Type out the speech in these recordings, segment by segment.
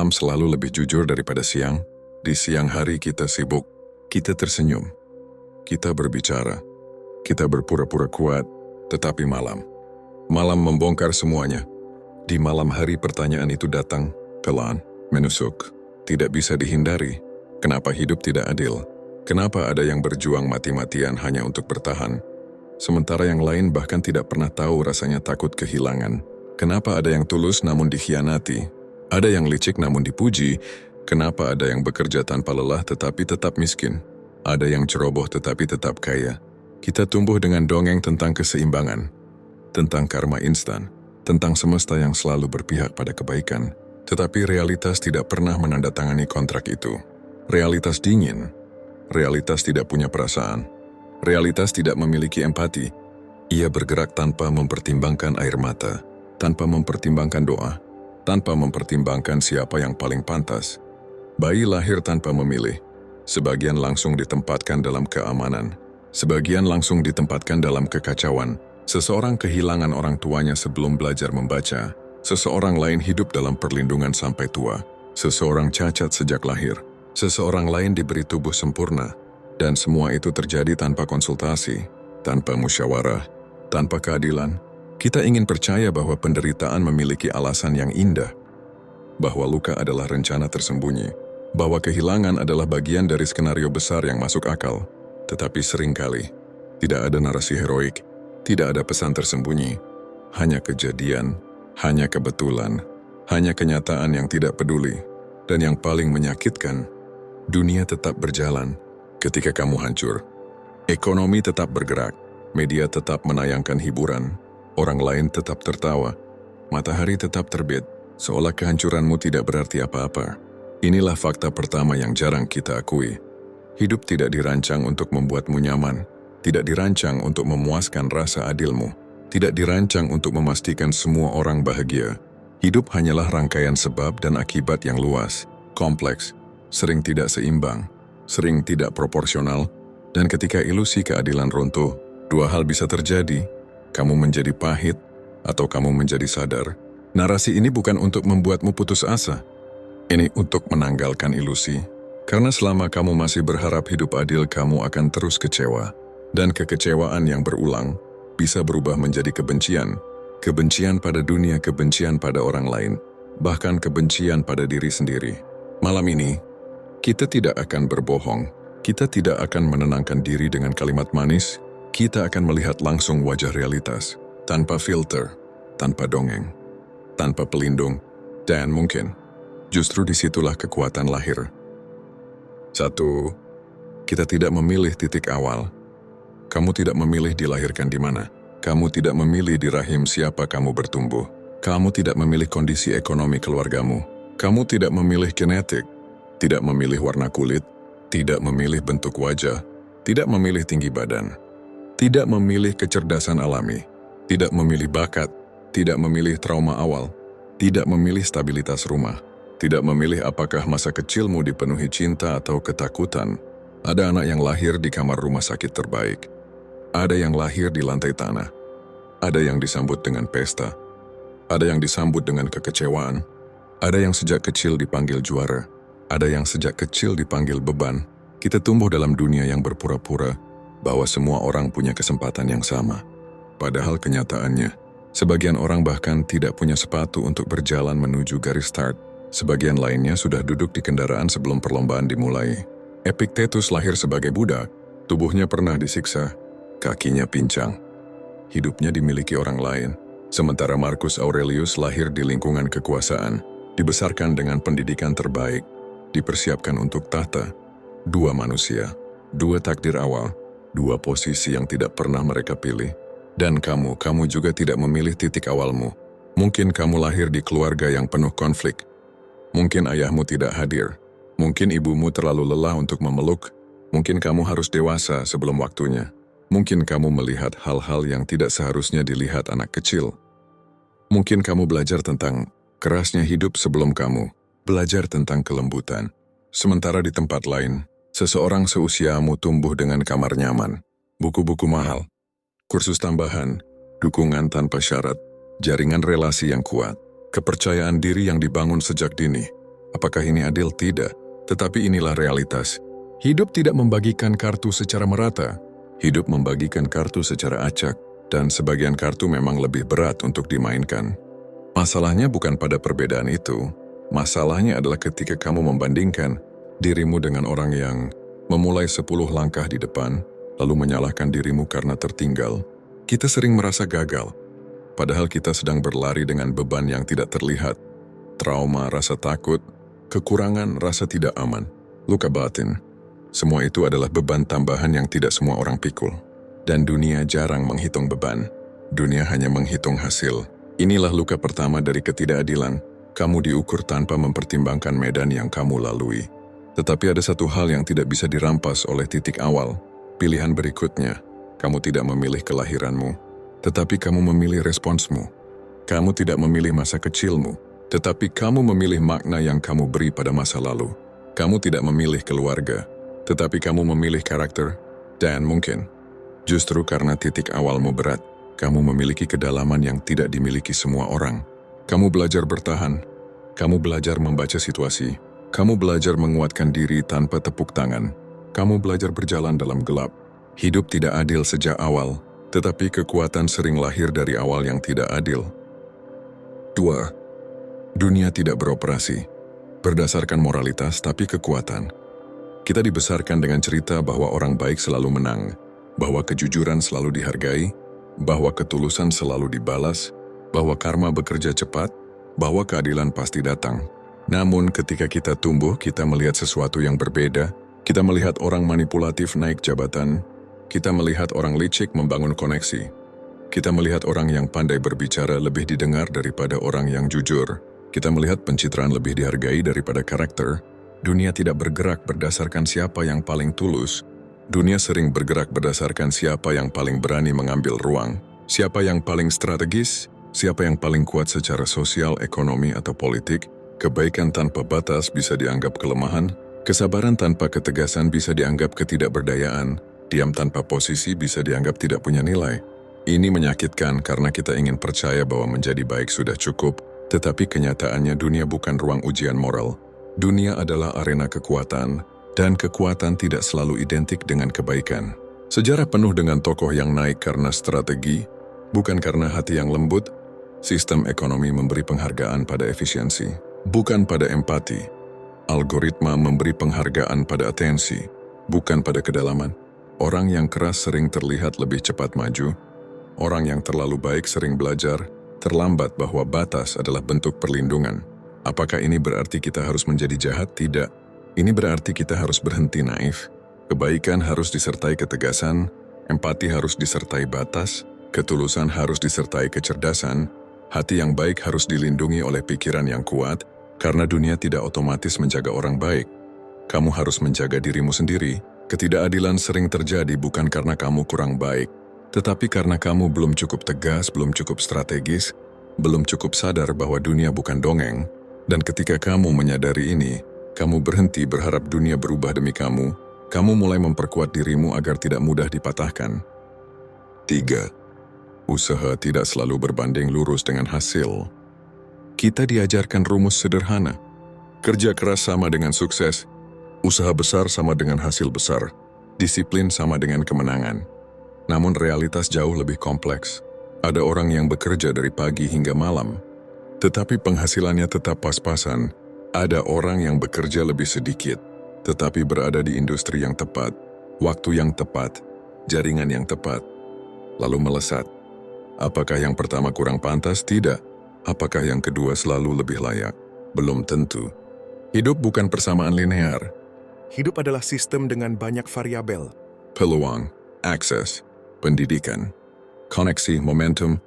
malam selalu lebih jujur daripada siang? Di siang hari kita sibuk, kita tersenyum, kita berbicara, kita berpura-pura kuat, tetapi malam membongkar semuanya. Di malam hari pertanyaan itu datang, pelan, menusuk, tidak bisa dihindari. Kenapa hidup tidak adil? Kenapa ada yang berjuang mati-matian hanya untuk bertahan? Sementara yang lain bahkan tidak pernah tahu rasanya takut kehilangan. Kenapa ada yang tulus namun dikhianati? Ada yang licik namun dipuji? Kenapa ada yang bekerja tanpa lelah tetapi tetap miskin? Ada yang ceroboh tetapi tetap kaya? Kita tumbuh dengan dongeng tentang keseimbangan, tentang karma instan, tentang semesta yang selalu berpihak pada kebaikan. Tetapi realitas tidak pernah menandatangani kontrak itu. Realitas dingin, realitas tidak punya perasaan, realitas tidak memiliki empati. Ia bergerak tanpa mempertimbangkan air mata, tanpa mempertimbangkan doa, tanpa mempertimbangkan siapa yang paling pantas. Bayi lahir tanpa memilih, sebagian langsung ditempatkan dalam keamanan, sebagian langsung ditempatkan dalam kekacauan. Seseorang kehilangan orang tuanya sebelum belajar membaca, seseorang lain hidup dalam perlindungan sampai tua, seseorang cacat sejak lahir, seseorang lain diberi tubuh sempurna, dan semua itu terjadi tanpa konsultasi, tanpa musyawarah, tanpa keadilan. Kita ingin percaya bahwa penderitaan memiliki alasan yang indah, bahwa luka adalah rencana tersembunyi, bahwa kehilangan adalah bagian dari skenario besar yang masuk akal. Tetapi seringkali, tidak ada narasi heroik, tidak ada pesan tersembunyi, hanya kejadian, hanya kebetulan, hanya kenyataan yang tidak peduli. Dan yang paling menyakitkan, dunia tetap berjalan ketika kamu hancur. Ekonomi tetap bergerak, media tetap menayangkan hiburan, orang lain tetap tertawa, matahari tetap terbit, seolah kehancuranmu tidak berarti apa-apa. Inilah fakta pertama yang jarang kita akui. Hidup tidak dirancang untuk membuatmu nyaman, tidak dirancang untuk memuaskan rasa adilmu, tidak dirancang untuk memastikan semua orang bahagia. Hidup hanyalah rangkaian sebab dan akibat yang luas, kompleks, sering tidak seimbang, sering tidak proporsional, dan ketika ilusi keadilan runtuh, dua hal bisa terjadi, kamu menjadi pahit, atau kamu menjadi sadar. Narasi ini bukan untuk membuatmu putus asa, ini untuk menanggalkan ilusi. Karena selama kamu masih berharap hidup adil, kamu akan terus kecewa. Dan kekecewaan yang berulang bisa berubah menjadi kebencian. Kebencian pada dunia, kebencian pada orang lain, bahkan kebencian pada diri sendiri. Malam ini, kita tidak akan berbohong. Kita tidak akan menenangkan diri dengan kalimat manis. Kita akan melihat langsung wajah realitas, tanpa filter, tanpa dongeng, tanpa pelindung, dan mungkin justru disitulah kekuatan lahir. 1. Kita tidak memilih titik awal. Kamu tidak memilih dilahirkan di mana. Kamu tidak memilih di rahim siapa kamu bertumbuh. Kamu tidak memilih kondisi ekonomi keluargamu. Kamu tidak memilih genetik, tidak memilih warna kulit, tidak memilih bentuk wajah, tidak memilih tinggi badan, tidak memilih kecerdasan alami, tidak memilih bakat, tidak memilih trauma awal, tidak memilih stabilitas rumah, tidak memilih apakah masa kecilmu dipenuhi cinta atau ketakutan. Ada anak yang lahir di kamar rumah sakit terbaik. Ada yang lahir di lantai tanah. Ada yang disambut dengan pesta. Ada yang disambut dengan kekecewaan. Ada yang sejak kecil dipanggil juara. Ada yang sejak kecil dipanggil beban. Kita tumbuh dalam dunia yang berpura-pura bahwa semua orang punya kesempatan yang sama. Padahal kenyataannya, sebagian orang bahkan tidak punya sepatu untuk berjalan menuju garis start. Sebagian lainnya sudah duduk di kendaraan sebelum perlombaan dimulai. Epictetus lahir sebagai budak, tubuhnya pernah disiksa, kakinya pincang. Hidupnya dimiliki orang lain. Sementara Marcus Aurelius lahir di lingkungan kekuasaan, dibesarkan dengan pendidikan terbaik, dipersiapkan untuk tahta. Dua manusia, dua takdir awal, dua posisi yang tidak pernah mereka pilih. Dan kamu juga tidak memilih titik awalmu. Mungkin kamu lahir di keluarga yang penuh konflik. Mungkin ayahmu tidak hadir. Mungkin ibumu terlalu lelah untuk memeluk. Mungkin kamu harus dewasa sebelum waktunya. Mungkin kamu melihat hal-hal yang tidak seharusnya dilihat anak kecil. Mungkin kamu belajar tentang kerasnya hidup sebelum kamu belajar tentang kelembutan. Sementara di tempat lain, seseorang seusiamu tumbuh dengan kamar nyaman, buku-buku mahal, kursus tambahan, dukungan tanpa syarat, jaringan relasi yang kuat, kepercayaan diri yang dibangun sejak dini. Apakah ini adil? Tidak. Tetapi inilah realitas. Hidup tidak membagikan kartu secara merata. Hidup membagikan kartu secara acak, dan sebagian kartu memang lebih berat untuk dimainkan. Masalahnya bukan pada perbedaan itu. Masalahnya adalah ketika kamu membandingkan dirimu dengan orang yang memulai 10 langkah di depan, lalu menyalahkan dirimu karena tertinggal. Kita sering merasa gagal, padahal kita sedang berlari dengan beban yang tidak terlihat. Trauma, rasa takut, kekurangan, rasa tidak aman, luka batin. Semua itu adalah beban tambahan yang tidak semua orang pikul. Dan dunia jarang menghitung beban. Dunia hanya menghitung hasil. Inilah luka pertama dari ketidakadilan. Kamu diukur tanpa mempertimbangkan medan yang kamu lalui. Tetapi ada satu hal yang tidak bisa dirampas oleh titik awal. Pilihan berikutnya, kamu tidak memilih kelahiranmu, tetapi kamu memilih responsmu. Kamu tidak memilih masa kecilmu, tetapi kamu memilih makna yang kamu beri pada masa lalu. Kamu tidak memilih keluarga, tetapi kamu memilih karakter. Dan mungkin, justru karena titik awalmu berat, kamu memiliki kedalaman yang tidak dimiliki semua orang. Kamu belajar bertahan, kamu belajar membaca situasi, kamu belajar menguatkan diri tanpa tepuk tangan, kamu belajar berjalan dalam gelap. Hidup tidak adil sejak awal, tetapi kekuatan sering lahir dari awal yang tidak adil. 2. Dunia tidak beroperasi berdasarkan moralitas tapi kekuatan. Kita dibesarkan dengan cerita bahwa orang baik selalu menang, bahwa kejujuran selalu dihargai, bahwa ketulusan selalu dibalas, bahwa karma bekerja cepat, bahwa keadilan pasti datang. Namun ketika kita tumbuh, kita melihat sesuatu yang berbeda. Kita melihat orang manipulatif naik jabatan. Kita melihat orang licik membangun koneksi. Kita melihat orang yang pandai berbicara lebih didengar daripada orang yang jujur. Kita melihat pencitraan lebih dihargai daripada karakter. Dunia tidak bergerak berdasarkan siapa yang paling tulus. Dunia sering bergerak berdasarkan siapa yang paling berani mengambil ruang, siapa yang paling strategis, siapa yang paling kuat secara sosial, ekonomi, atau politik. Kebaikan tanpa batas bisa dianggap kelemahan, kesabaran tanpa ketegasan bisa dianggap ketidakberdayaan, diam tanpa posisi bisa dianggap tidak punya nilai. Ini menyakitkan karena kita ingin percaya bahwa menjadi baik sudah cukup, tetapi kenyataannya dunia bukan ruang ujian moral. Dunia adalah arena kekuatan, dan kekuatan tidak selalu identik dengan kebaikan. Sejarah penuh dengan tokoh yang naik karena strategi, bukan karena hati yang lembut. Sistem ekonomi memberi penghargaan pada efisiensi, bukan pada empati. Algoritma memberi penghargaan pada atensi, bukan pada kedalaman. Orang yang keras sering terlihat lebih cepat maju. Orang yang terlalu baik sering belajar terlambat bahwa batas adalah bentuk perlindungan. Apakah ini berarti kita harus menjadi jahat? Tidak. Ini berarti kita harus berhenti naif. Kebaikan harus disertai ketegasan, empati harus disertai batas, ketulusan harus disertai kecerdasan, hati yang baik harus dilindungi oleh pikiran yang kuat, karena dunia tidak otomatis menjaga orang baik. Kamu harus menjaga dirimu sendiri. Ketidakadilan sering terjadi bukan karena kamu kurang baik, tetapi karena kamu belum cukup tegas, belum cukup strategis, belum cukup sadar bahwa dunia bukan dongeng. Dan ketika kamu menyadari ini, kamu berhenti berharap dunia berubah demi kamu. Kamu mulai memperkuat dirimu agar tidak mudah dipatahkan. 3. Usaha tidak selalu berbanding lurus dengan hasil. Kita diajarkan rumus sederhana. Kerja keras sama dengan sukses. Usaha besar sama dengan hasil besar. Disiplin sama dengan kemenangan. Namun realitas jauh lebih kompleks. Ada orang yang bekerja dari pagi hingga malam, tetapi penghasilannya tetap pas-pasan. Ada orang yang bekerja lebih sedikit, tetapi berada di industri yang tepat, waktu yang tepat, jaringan yang tepat, lalu melesat. Apakah yang pertama kurang pantas? Tidak. Apakah yang kedua selalu lebih layak? Belum tentu. Hidup bukan persamaan linear. Hidup adalah sistem dengan banyak variabel. Peluang, akses, pendidikan, koneksi, momentum,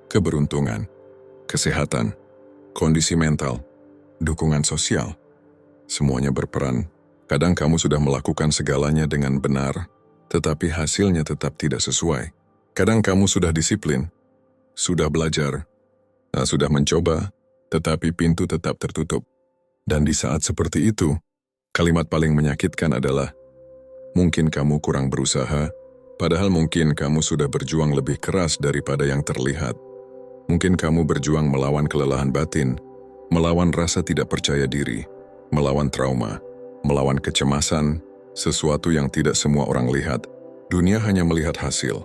keberuntungan, kesehatan, kondisi mental, dukungan sosial. Semuanya berperan. Kadang kamu sudah melakukan segalanya dengan benar, tetapi hasilnya tetap tidak sesuai. Kadang kamu sudah disiplin, sudah belajar, sudah mencoba, tetapi pintu tetap tertutup. Dan di saat seperti itu, kalimat paling menyakitkan adalah, mungkin kamu kurang berusaha, padahal mungkin kamu sudah berjuang lebih keras daripada yang terlihat. Mungkin kamu berjuang melawan kelelahan batin, melawan rasa tidak percaya diri, melawan trauma, melawan kecemasan, sesuatu yang tidak semua orang lihat. Dunia hanya melihat hasil,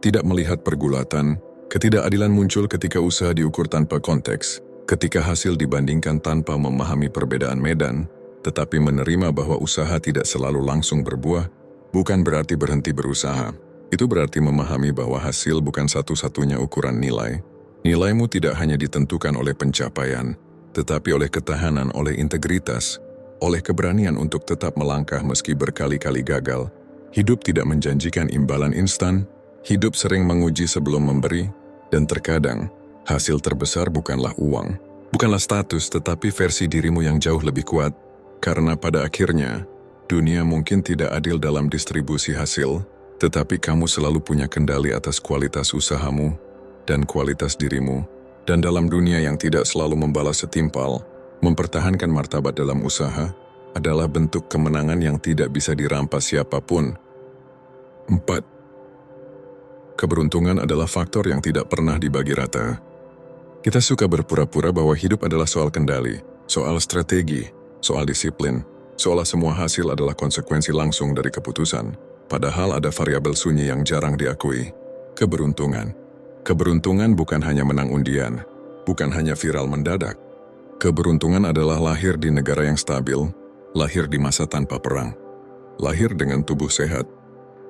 tidak melihat pergulatan. Ketidakadilan muncul ketika usaha diukur tanpa konteks, ketika hasil dibandingkan tanpa memahami perbedaan medan, tetapi menerima bahwa usaha tidak selalu langsung berbuah, bukan berarti berhenti berusaha. Itu berarti memahami bahwa hasil bukan satu-satunya ukuran nilai. Nilaimu tidak hanya ditentukan oleh pencapaian, tetapi oleh ketahanan, oleh integritas, oleh keberanian untuk tetap melangkah meski berkali-kali gagal. Hidup tidak menjanjikan imbalan instan, hidup sering menguji sebelum memberi, dan terkadang hasil terbesar bukanlah uang, bukanlah status, tetapi versi dirimu yang jauh lebih kuat. Karena pada akhirnya, dunia mungkin tidak adil dalam distribusi hasil, tetapi kamu selalu punya kendali atas kualitas usahamu dan kualitas dirimu. Dan dalam dunia yang tidak selalu membalas setimpal, mempertahankan martabat dalam usaha adalah bentuk kemenangan yang tidak bisa dirampas siapapun. 4. Keberuntungan adalah faktor yang tidak pernah dibagi rata. Kita suka berpura-pura bahwa hidup adalah soal kendali, soal strategi, soal disiplin, seolah semua hasil adalah konsekuensi langsung dari keputusan. Padahal ada variabel sunyi yang jarang diakui. Keberuntungan. Keberuntungan bukan hanya menang undian, bukan hanya viral mendadak. Keberuntungan adalah lahir di negara yang stabil, lahir di masa tanpa perang, lahir dengan tubuh sehat,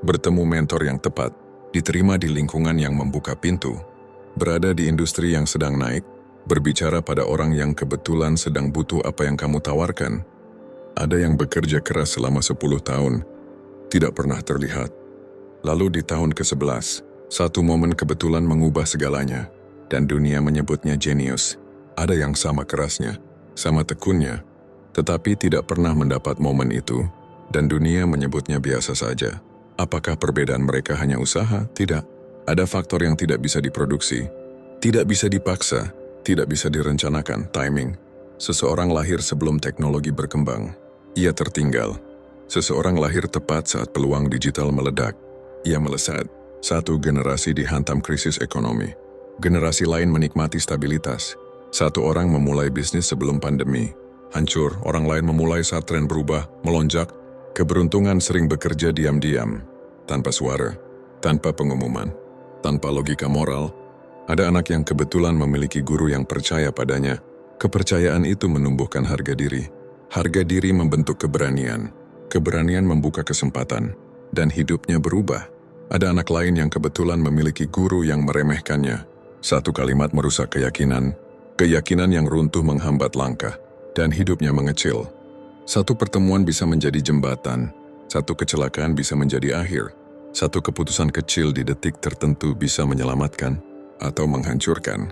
bertemu mentor yang tepat, diterima di lingkungan yang membuka pintu, berada di industri yang sedang naik, berbicara pada orang yang kebetulan sedang butuh apa yang kamu tawarkan. Ada yang bekerja keras selama 10 tahun, tidak pernah terlihat. Lalu di tahun ke-11, satu momen kebetulan mengubah segalanya, dan dunia menyebutnya jenius. Ada yang sama kerasnya, sama tekunnya, tetapi tidak pernah mendapat momen itu, dan dunia menyebutnya biasa saja. Apakah perbedaan mereka hanya usaha? Tidak. Ada faktor yang tidak bisa diproduksi, tidak bisa dipaksa, tidak bisa direncanakan, timing. Seseorang lahir sebelum teknologi berkembang. Ia tertinggal. Seseorang lahir tepat saat peluang digital meledak. Ia melesat. Satu generasi dihantam krisis ekonomi. Generasi lain menikmati stabilitas. Satu orang memulai bisnis sebelum pandemi. Hancur, orang lain memulai saat tren berubah, melonjak. Keberuntungan sering bekerja diam-diam, tanpa suara, tanpa pengumuman, tanpa logika moral. Ada anak yang kebetulan memiliki guru yang percaya padanya. Kepercayaan itu menumbuhkan harga diri. Harga diri membentuk keberanian. Keberanian membuka kesempatan, dan hidupnya berubah. Ada anak lain yang kebetulan memiliki guru yang meremehkannya. Satu kalimat merusak keyakinan. Keyakinan yang runtuh menghambat langkah, dan hidupnya mengecil. Satu pertemuan bisa menjadi jembatan. Satu kecelakaan bisa menjadi akhir. Satu keputusan kecil di detik tertentu bisa menyelamatkan atau menghancurkan.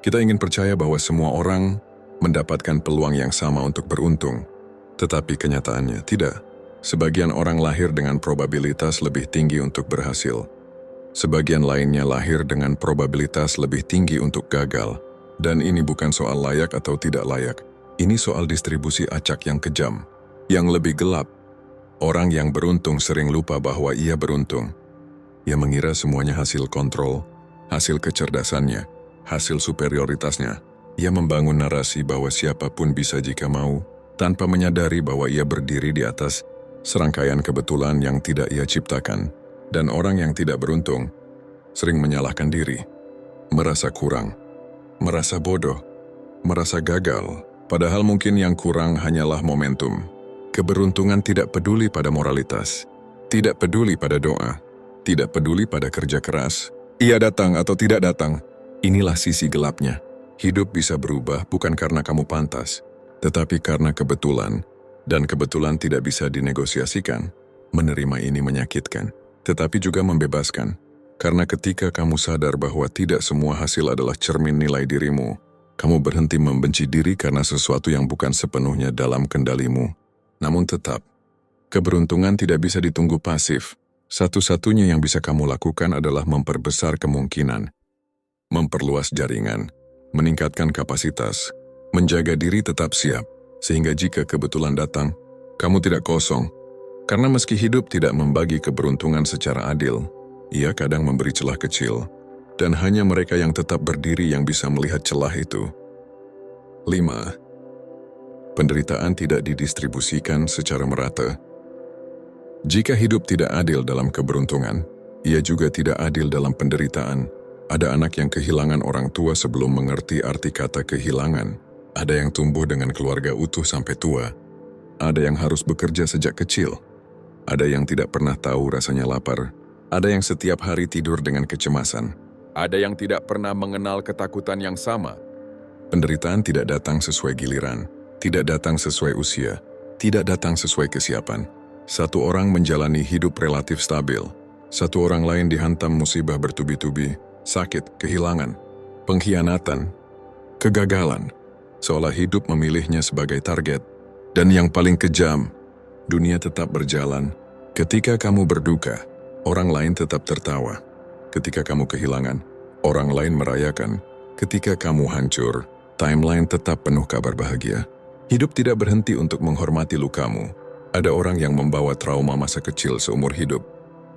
Kita ingin percaya bahwa semua orang mendapatkan peluang yang sama untuk beruntung. Tetapi kenyataannya tidak. Sebagian orang lahir dengan probabilitas lebih tinggi untuk berhasil. Sebagian lainnya lahir dengan probabilitas lebih tinggi untuk gagal. Dan ini bukan soal layak atau tidak layak. Ini soal distribusi acak yang kejam, yang lebih gelap. Orang yang beruntung sering lupa bahwa ia beruntung. Ia mengira semuanya hasil kontrol, hasil kecerdasannya, hasil superioritasnya. Ia membangun narasi bahwa siapapun bisa jika mau, tanpa menyadari bahwa ia berdiri di atas serangkaian kebetulan yang tidak ia ciptakan. Dan orang yang tidak beruntung sering menyalahkan diri, merasa kurang, merasa bodoh, merasa gagal. Padahal mungkin yang kurang hanyalah momentum. Keberuntungan tidak peduli pada moralitas, tidak peduli pada doa, tidak peduli pada kerja keras. Ia datang atau tidak datang, inilah sisi gelapnya. Hidup bisa berubah bukan karena kamu pantas, tetapi karena kebetulan. Dan kebetulan tidak bisa dinegosiasikan. Menerima ini menyakitkan, tetapi juga membebaskan. Karena ketika kamu sadar bahwa tidak semua hasil adalah cermin nilai dirimu, kamu berhenti membenci diri karena sesuatu yang bukan sepenuhnya dalam kendalimu. Namun tetap, keberuntungan tidak bisa ditunggu pasif. Satu-satunya yang bisa kamu lakukan adalah memperbesar kemungkinan, memperluas jaringan, meningkatkan kapasitas, menjaga diri tetap siap, sehingga jika kebetulan datang, kamu tidak kosong. Karena meski hidup tidak membagi keberuntungan secara adil, ia kadang memberi celah kecil, dan hanya mereka yang tetap berdiri yang bisa melihat celah itu. 5. Penderitaan tidak didistribusikan secara merata. Jika hidup tidak adil dalam keberuntungan, ia juga tidak adil dalam penderitaan. Ada anak yang kehilangan orang tua sebelum mengerti arti kata kehilangan. Ada yang tumbuh dengan keluarga utuh sampai tua. Ada yang harus bekerja sejak kecil. Ada yang tidak pernah tahu rasanya lapar. Ada yang setiap hari tidur dengan kecemasan. Ada yang tidak pernah mengenal ketakutan yang sama. Penderitaan tidak datang sesuai giliran, tidak datang sesuai usia, tidak datang sesuai kesiapan. Satu orang menjalani hidup relatif stabil. Satu orang lain dihantam musibah bertubi-tubi, sakit, kehilangan, pengkhianatan, kegagalan, seolah hidup memilihnya sebagai target. Dan yang paling kejam, dunia tetap berjalan. Ketika kamu berduka, orang lain tetap tertawa. Ketika kamu kehilangan, orang lain merayakan. Ketika kamu hancur, timeline tetap penuh kabar bahagia. Hidup tidak berhenti untuk menghormati lukamu. Ada orang yang membawa trauma masa kecil seumur hidup.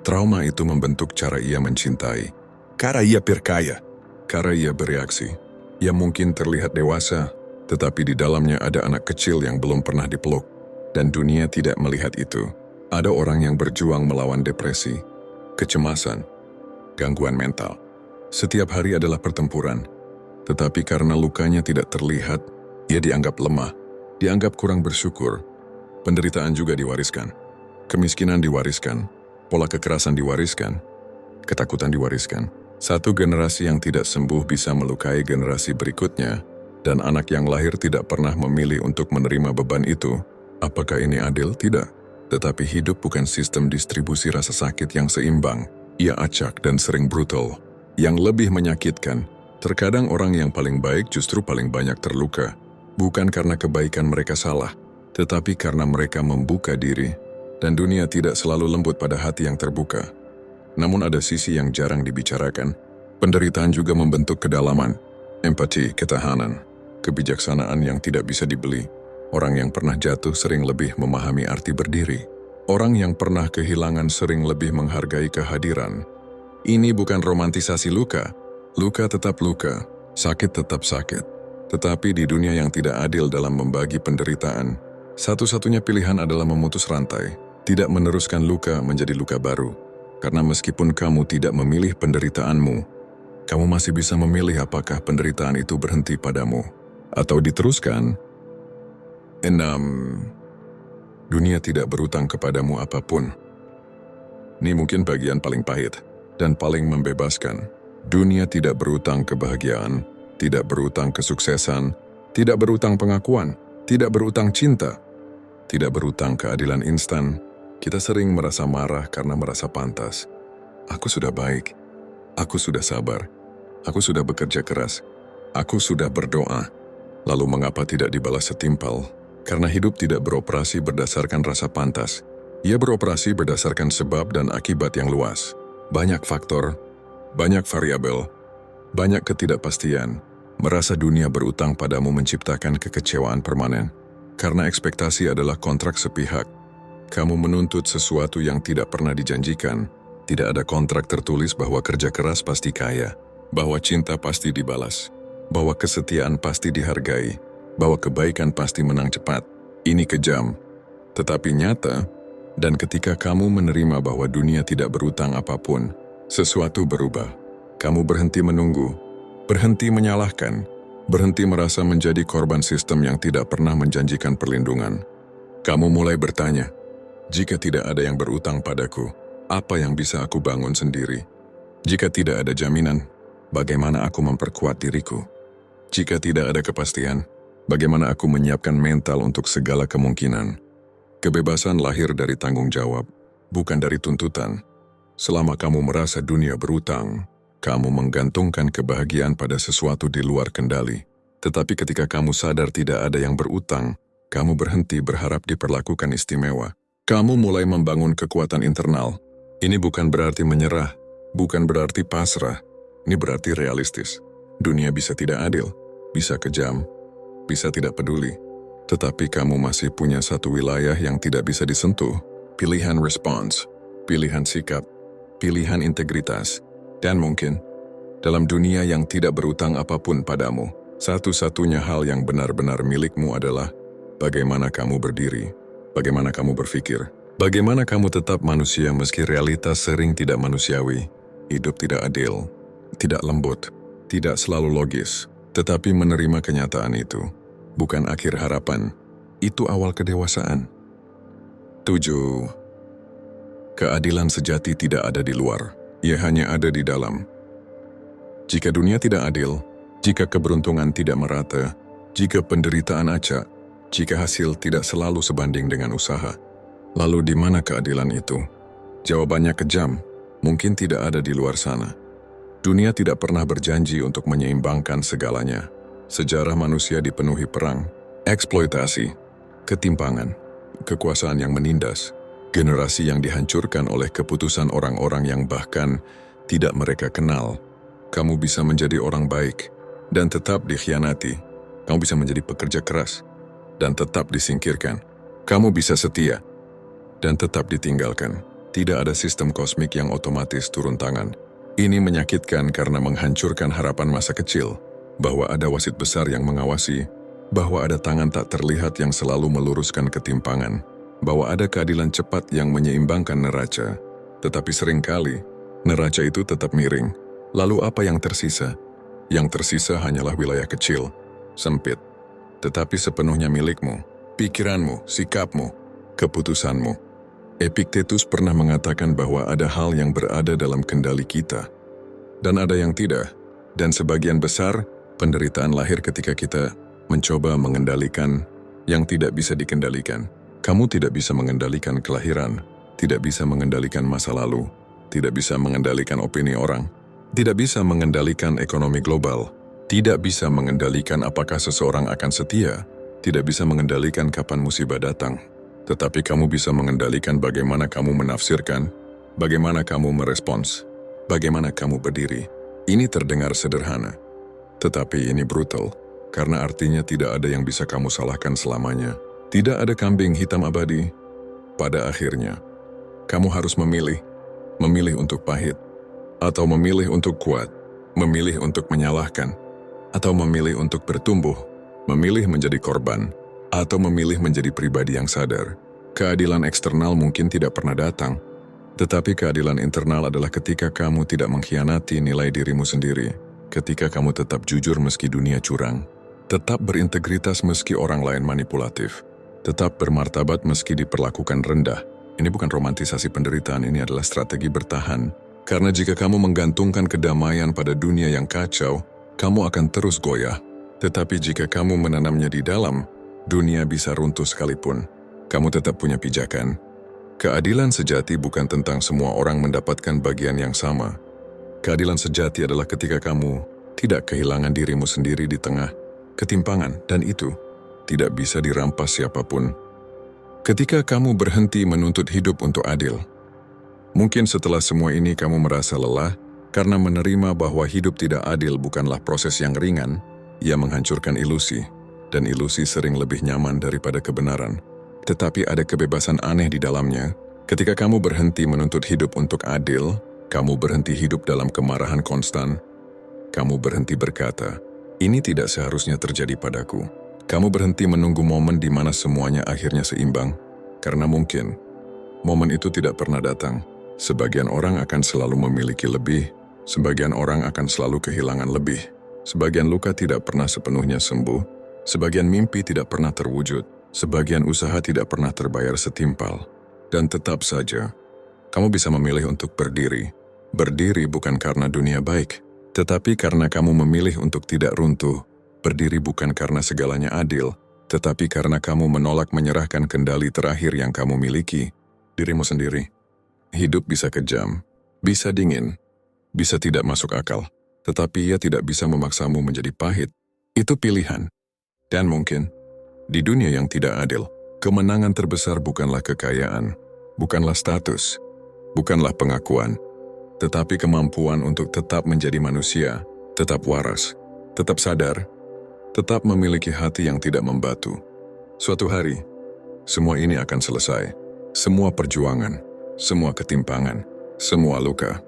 Trauma itu membentuk cara ia mencintai. Cara ia perkaya. Cara ia bereaksi. Ia mungkin terlihat dewasa, tetapi di dalamnya ada anak kecil yang belum pernah dipeluk. Dan dunia tidak melihat itu. Ada orang yang berjuang melawan depresi, kecemasan, gangguan mental. Setiap hari adalah pertempuran. Tetapi karena lukanya tidak terlihat, ia dianggap lemah, dianggap kurang bersyukur. Penderitaan juga diwariskan. Kemiskinan diwariskan. Pola kekerasan diwariskan. Ketakutan diwariskan. Satu generasi yang tidak sembuh bisa melukai generasi berikutnya, dan anak yang lahir tidak pernah memilih untuk menerima beban itu. Apakah ini adil? Tidak. Tetapi hidup bukan sistem distribusi rasa sakit yang seimbang. Ia acak dan sering brutal. Yang lebih menyakitkan, terkadang orang yang paling baik justru paling banyak terluka. Bukan karena kebaikan mereka salah, tetapi karena mereka membuka diri. Dan dunia tidak selalu lembut pada hati yang terbuka. Namun ada sisi yang jarang dibicarakan. Penderitaan juga membentuk kedalaman, empati, ketahanan, kebijaksanaan yang tidak bisa dibeli. Orang yang pernah jatuh sering lebih memahami arti berdiri. Orang yang pernah kehilangan sering lebih menghargai kehadiran. Ini bukan romantisasi luka. Luka tetap luka, sakit tetap sakit. Tetapi di dunia yang tidak adil dalam membagi penderitaan, satu-satunya pilihan adalah memutus rantai, tidak meneruskan luka menjadi luka baru. Karena meskipun kamu tidak memilih penderitaanmu, kamu masih bisa memilih apakah penderitaan itu berhenti padamu atau diteruskan. 6. Dunia tidak berutang kepadamu apapun. Ini mungkin bagian paling pahit dan paling membebaskan. Dunia tidak berutang kebahagiaan, tidak berutang kesuksesan, tidak berutang pengakuan, tidak berutang cinta, tidak berutang keadilan instan. Kita sering merasa marah karena merasa pantas. Aku sudah baik, aku sudah sabar, aku sudah bekerja keras, aku sudah berdoa. Lalu mengapa tidak dibalas setimpal? Karena hidup tidak beroperasi berdasarkan rasa pantas. Ia beroperasi berdasarkan sebab dan akibat yang luas. Banyak faktor, banyak variabel, banyak ketidakpastian. Merasa dunia berutang padamu menciptakan kekecewaan permanen. Karena ekspektasi adalah kontrak sepihak. Kamu menuntut sesuatu yang tidak pernah dijanjikan. Tidak ada kontrak tertulis bahwa kerja keras pasti kaya, bahwa cinta pasti dibalas, bahwa kesetiaan pasti dihargai, bahwa kebaikan pasti menang cepat. Ini kejam, tetapi nyata. Dan ketika kamu menerima bahwa dunia tidak berutang apapun, sesuatu berubah. Kamu berhenti menunggu, berhenti menyalahkan, berhenti merasa menjadi korban sistem yang tidak pernah menjanjikan perlindungan. Kamu mulai bertanya, jika tidak ada yang berutang padaku, apa yang bisa aku bangun sendiri? Jika tidak ada jaminan, bagaimana aku memperkuat diriku? Jika tidak ada kepastian, bagaimana aku menyiapkan mental untuk segala kemungkinan? Kebebasan lahir dari tanggung jawab, bukan dari tuntutan. Selama kamu merasa dunia berutang, kamu menggantungkan kebahagiaan pada sesuatu di luar kendali. Tetapi ketika kamu sadar tidak ada yang berutang, kamu berhenti berharap diperlakukan istimewa. Kamu mulai membangun kekuatan internal. Ini bukan berarti menyerah, bukan berarti pasrah. Ini berarti realistis. Dunia bisa tidak adil, bisa kejam, bisa tidak peduli. Tetapi kamu masih punya satu wilayah yang tidak bisa disentuh. Pilihan respons, pilihan sikap, pilihan integritas. Dan mungkin, dalam dunia yang tidak berutang apapun padamu, satu-satunya hal yang benar-benar milikmu adalah bagaimana kamu berdiri, bagaimana kamu berpikir, bagaimana kamu tetap manusia meski realitas sering tidak manusiawi. Hidup tidak adil, tidak lembut, tidak selalu logis, tetapi menerima kenyataan itu bukan akhir harapan, itu awal kedewasaan. 7. Keadilan sejati tidak ada di luar, ia hanya ada di dalam. Jika dunia tidak adil, jika keberuntungan tidak merata, jika penderitaan acak, jika hasil tidak selalu sebanding dengan usaha, lalu di mana keadilan itu? Jawabannya kejam, mungkin tidak ada di luar sana. Dunia tidak pernah berjanji untuk menyeimbangkan segalanya. Sejarah manusia dipenuhi perang, eksploitasi, ketimpangan, kekuasaan yang menindas, generasi yang dihancurkan oleh keputusan orang-orang yang bahkan tidak mereka kenal. Kamu bisa menjadi orang baik dan tetap dikhianati. Kamu bisa menjadi pekerja keras dan tetap disingkirkan. Kamu bisa setia dan tetap ditinggalkan. Tidak ada sistem kosmik yang otomatis turun tangan. Ini menyakitkan karena menghancurkan harapan masa kecil, bahwa ada wasit besar yang mengawasi, bahwa ada tangan tak terlihat yang selalu meluruskan ketimpangan, bahwa ada keadilan cepat yang menyeimbangkan neraca. Tetapi seringkali, neraca itu tetap miring. Lalu apa yang tersisa? Yang tersisa hanyalah wilayah kecil, sempit, tetapi sepenuhnya milikmu, pikiranmu, sikapmu, keputusanmu. Epictetus pernah mengatakan bahwa ada hal yang berada dalam kendali kita, dan ada yang tidak, dan sebagian besar penderitaan lahir ketika kita mencoba mengendalikan yang tidak bisa dikendalikan. Kamu tidak bisa mengendalikan kelahiran, tidak bisa mengendalikan masa lalu, tidak bisa mengendalikan opini orang, tidak bisa mengendalikan ekonomi global, tidak bisa mengendalikan apakah seseorang akan setia, tidak bisa mengendalikan kapan musibah datang. Tetapi kamu bisa mengendalikan bagaimana kamu menafsirkan, bagaimana kamu merespons, bagaimana kamu berdiri. Ini terdengar sederhana, tetapi ini brutal, karena artinya tidak ada yang bisa kamu salahkan selamanya. Tidak ada kambing hitam abadi. Pada akhirnya, kamu harus memilih untuk pahit, atau memilih untuk kuat, memilih untuk menyalahkan, atau memilih untuk bertumbuh, memilih menjadi korban, atau memilih menjadi pribadi yang sadar. Keadilan eksternal mungkin tidak pernah datang, tetapi keadilan internal adalah ketika kamu tidak mengkhianati nilai dirimu sendiri, ketika kamu tetap jujur meski dunia curang, tetap berintegritas meski orang lain manipulatif, tetap bermartabat meski diperlakukan rendah. Ini bukan romantisasi penderitaan, ini adalah strategi bertahan. Karena jika kamu menggantungkan kedamaian pada dunia yang kacau, kamu akan terus goyah. Tetapi jika kamu menanamnya di dalam, dunia bisa runtuh sekalipun. Kamu tetap punya pijakan. Keadilan sejati bukan tentang semua orang mendapatkan bagian yang sama. Keadilan sejati adalah ketika kamu tidak kehilangan dirimu sendiri di tengah ketimpangan, dan itu tidak bisa dirampas siapapun. Ketika kamu berhenti menuntut hidup untuk adil, mungkin setelah semua ini kamu merasa lelah karena menerima bahwa hidup tidak adil bukanlah proses yang ringan. Ia menghancurkan ilusi, dan ilusi sering lebih nyaman daripada kebenaran. Tetapi ada kebebasan aneh di dalamnya. Ketika kamu berhenti menuntut hidup untuk adil, kamu berhenti hidup dalam kemarahan konstan. Kamu berhenti berkata, ini tidak seharusnya terjadi padaku. Kamu berhenti menunggu momen di mana semuanya akhirnya seimbang, karena mungkin momen itu tidak pernah datang. Sebagian orang akan selalu memiliki lebih, sebagian orang akan selalu kehilangan lebih. Sebagian luka tidak pernah sepenuhnya sembuh, sebagian mimpi tidak pernah terwujud, sebagian usaha tidak pernah terbayar setimpal. Dan tetap saja, kamu bisa memilih untuk berdiri. Berdiri bukan karena dunia baik, tetapi karena kamu memilih untuk tidak runtuh. Berdiri bukan karena segalanya adil, tetapi karena kamu menolak menyerahkan kendali terakhir yang kamu miliki, dirimu sendiri. Hidup bisa kejam, bisa dingin, bisa tidak masuk akal, tetapi ia tidak bisa memaksamu menjadi pahit. Itu pilihan. Dan mungkin, di dunia yang tidak adil, kemenangan terbesar bukanlah kekayaan, bukanlah status, bukanlah pengakuan, tetapi kemampuan untuk tetap menjadi manusia, tetap waras, tetap sadar, tetap memiliki hati yang tidak membatu. Suatu hari, semua ini akan selesai. Semua perjuangan, semua ketimpangan, semua luka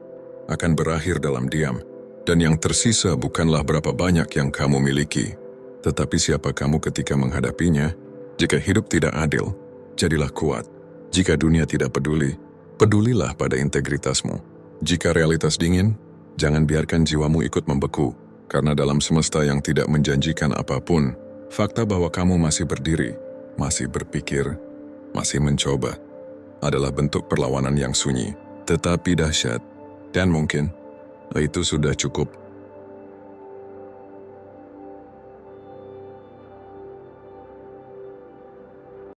akan berakhir dalam diam. Dan yang tersisa bukanlah berapa banyak yang kamu miliki, tetapi siapa kamu ketika menghadapinya, Jika hidup tidak adil, jadilah kuat. Jika dunia tidak peduli, pedulilah pada integritasmu. Jika realitas dingin, jangan biarkan jiwamu ikut membeku. Karena dalam semesta yang tidak menjanjikan apapun, fakta bahwa kamu masih berdiri, masih berpikir, masih mencoba, adalah bentuk perlawanan yang sunyi, tetapi dahsyat. Dan mungkin, itu sudah cukup